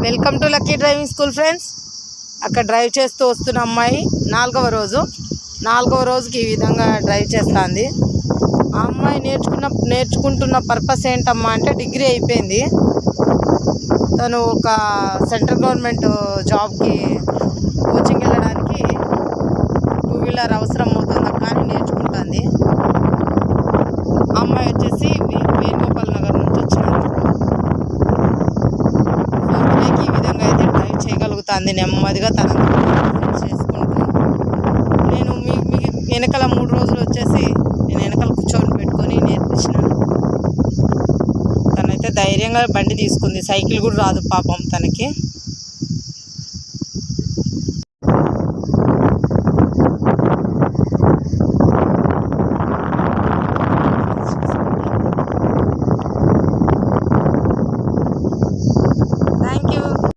Welcome to lucky driving school friends. అక్కడ drive చేస్తూ వస్తున్న అమ్మాయి నాలుగవ రోజుకి ఈ విధంగా డ్రైవ్ చేస్తుంది. ఆ అమ్మాయి నేర్చుకుంటున్న పర్పస్ ఏంటమ్మా అంటే డిగ్రీ అయిపోయింది. తను ఒక సెంట్రల్ గవర్నమెంట్ జాబ్కి కోచింగ్ వెళ్ళడానికి 2 వీలర్ అవసరం అవుతుంది కానీ నేర్చుకుంటుంది. ఆ అమ్మాయి వచ్చేసి వేణుగోపాల్ నగర్ నుంచి వచ్చినారు. ఈ విధంగా అయితే డ్రైవ్ చేయగలుగుతుంది నెమ్మదిగా తనంతా చేసుకుంటూ. నేను మీ వెనకాల 3 రోజులు వచ్చేసి నేను వెనకాల కూర్చొని పెట్టుకొని నేర్పించినాను. తనైతే ధైర్యంగా బండి తీసుకుంది. సైకిల్ కూడా రాదు పాపం తనకి.